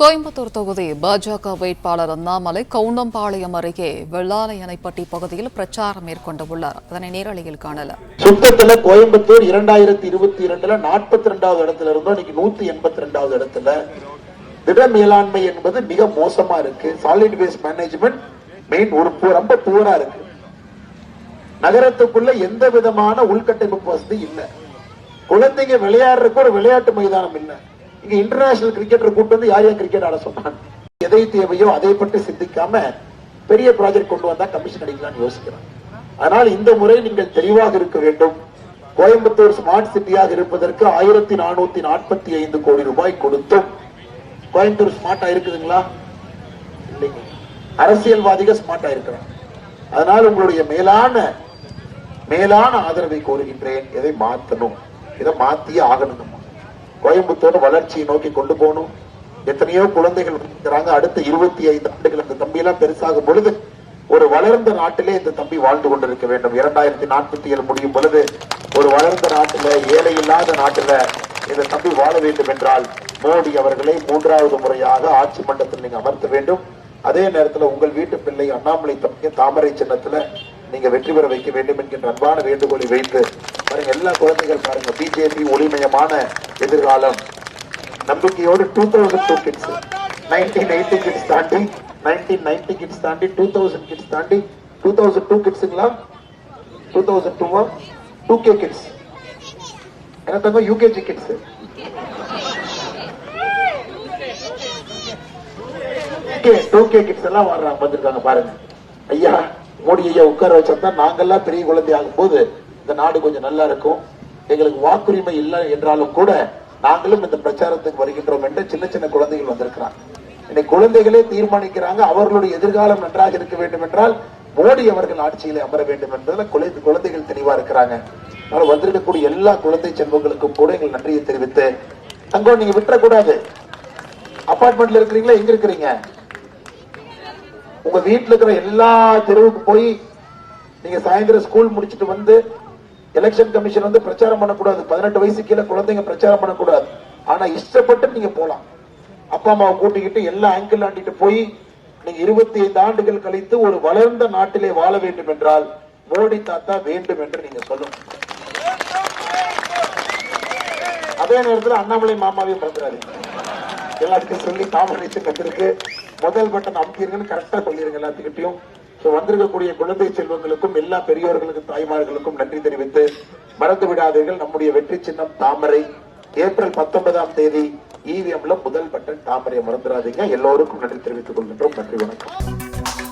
கோயம்புத்தூர் தொகுதி பாஜக வேட்பாளர் அண்ணாமலை கவுண்டம்பாளையம் அருகே வெள்ளாலையணைப்பட்டி பகுதியில் பிரச்சாரம் மேற்கொண்டுள்ளார். அதனை நேரலையில் காணலாம். சுத்தத்துல கோயம்புத்தூர் 2022 42வது இடத்துல இருந்தோம், இன்னைக்கு 182வது இடத்துல. திட மேலாண்மை என்பது மிக மோசமா இருக்கு. சாலிட் வேஸ்ட் மேனேஜ்மெண்ட் மெயின் ரொம்ப புவரா இருக்கு. நகரத்துக்குள்ள எந்த விதமான உள்கட்டமைப்பு வசதி இல்ல. குழந்தைங்க விளையாடுறதுக்கு ஒரு விளையாட்டு மைதானம் இல்ல. இங்க இன்டர்நேஷனல் கிரிக்கெட்டர் கூட்டு வந்து யார் கிரிக்கெட் ஆட சொன்னாங்க. எதை தேவையோ அதை பற்றி சிந்திக்காம பெரிய ப்ராஜெக்ட் கொண்டு வந்தா கமிஷன் அடிக்கலாம்னு யோசிக்கிறாங்க. அதனால் இந்த முறை நீங்கள் தெளிவாக இருக்க வேண்டும். கோயம்புத்தூர் ஸ்மார்ட் சிட்டியாக இருப்பதற்கு 1445 கோடி ரூபாய் கொடுத்தும் கோயம்புத்தூர் ஸ்மார்ட்டா இருக்குதுங்களா? இல்லைங்க. அரசியல்வாதிகள் ஸ்மார்ட்டா இருக்கிறாங்க. அதனால் உங்களுடைய மேலான ஆதரவை கோருகின்றேன். இதை மாற்றணும், இதை மாத்தியே ஆகணும். கோயம்புத்தூர் வளர்ச்சியை நோக்கி கொண்டு போகணும். எத்தனையோ குழந்தைகள் இருக்கிறாங்க. அடுத்த 25 ஆண்டுகள் இந்த தம்பி எல்லாம் பெருசாகும் பொழுது ஒரு வளர்ந்த நாட்டிலே இந்த தம்பி வாழ்ந்து கொண்டிருக்க வேண்டும். 2047 முடியும் பொழுது ஒரு வளர்ந்த நாட்டில, ஏழை இல்லாத நாட்டில இந்த தம்பி வாழ வேண்டும் என்றால் மோடி அவர்களை 3வது முறையாக ஆட்சி மன்றத்தில் நீங்க அமர்த்த வேண்டும். அதே நேரத்தில் உங்கள் வீட்டு பிள்ளை அண்ணாமலை தம்பியை தாமரை சின்னத்துல நீங்க வெற்றி பெற வைக்க வேண்டும் என்கின்ற அன்பான வேண்டுகோளை வைத்து பாருங்க. எல்லா குழந்தைகள் பாருங்க, பிஜேபி ஒளிமயமான எதிர்காலம் நம்பிக்கையோடு 2002 கிட்ஸ், 1980 கிட்ஸ் தாண்டி, 1990 கிட்ஸ் தாண்டி, 2000 கிட்ஸ் தாண்டி, 2002 கிட்ஸுங்களா, 2002 2K கிட்ஸ், என்ன தங்க யூகேஜி கிட்ஸ், டூகே கிட்ஸ் எல்லாம் வந்திருக்காங்க பாருங்க. ஐயா மோடி ஐயா உட்கார வச்சா நாங்கெல்லாம் பெரிய குழந்தை ஆகும் போது இந்த நாடு கொஞ்சம் நல்லா இருக்கும். எங்களுக்கு வாக்குரிமை இல்லை என்றாலும் கூட நாங்களும் இந்த பிரச்சாரத்துக்கு வருகின்றோம் என்று சின்ன சின்ன குழந்தைகள் வந்திருக்கிறாங்க. இன்னைக்கு குழந்தைகளே தீர்மானிக்கிறாங்க அவர்களுடைய எதிர்காலம் நன்றாக இருக்க வேண்டும் என்றால் மோடி அவர்கள் ஆட்சியிலே அமர வேண்டும் என்பதில் குழந்தைகள் தெளிவா இருக்கிறாங்க. அதனால வந்திருக்கக்கூடிய எல்லா குழந்தை செல்வங்களுக்கும் கூட எங்கள் நன்றியை தெரிவித்து, தங்கம் நீங்க விட்டுறக்கூடாது. அபார்ட்மெண்ட்ல இருக்கிறீங்களா? எங்க இருக்கிறீங்க? உங்க வீட்டுல இருக்கிற எல்லா தெருவுக்கு போய் நீங்க சாயந்தரம் ஸ்கூல் முடிச்சுட்டு வந்து எலெக்ஷன் கமிஷன் வந்து பிரச்சாரம் பண்ணக்கூடாது. 18 வயசு கீழே குழந்தைங்க பிரச்சாரம் பண்ணக்கூடாது. ஆனா இஷ்டப்பட்டு நீங்க போலாம். அப்பா அம்மாவை கூட்டிக்கிட்டு எல்லா ஆங்கிள் ஆண்டிட்டு போய் நீங்க 25 ஆண்டுகள் கழித்து ஒரு வளர்ந்த நாட்டிலே வாழ வேண்டும் என்றால் மோடி தாத்தா வேண்டும் என்று நீங்க சொல்லணும். அதே நேரத்தில் அண்ணாமலை மாமாவையும் மறந்துடாதீங்க. எல்லாத்துக்கும் சொல்லி தாமரை சின்னத்திற்கு முதல் பட்டன் அமுக்கிருங்கன்னு கரெக்டா சொல்லிருங்க எல்லாத்துக்கிட்டையும். வந்திருக்கக்கூடிய குழந்தை செல்வங்களுக்கும் எல்லா பெரியோர்களுக்கும் தாய்மார்களுக்கும் நன்றி தெரிவித்து மறந்து விடாதீர்கள். நம்முடைய வெற்றி சின்னம் தாமரை. ஏப்ரல் 19ஆம் தேதி EVMல முதல் பட்டன் தாமரை, மறந்துடாதீங்க. எல்லோருக்கும் நன்றி தெரிவித்துக் கொள்கின்றோம். நன்றி, வணக்கம்.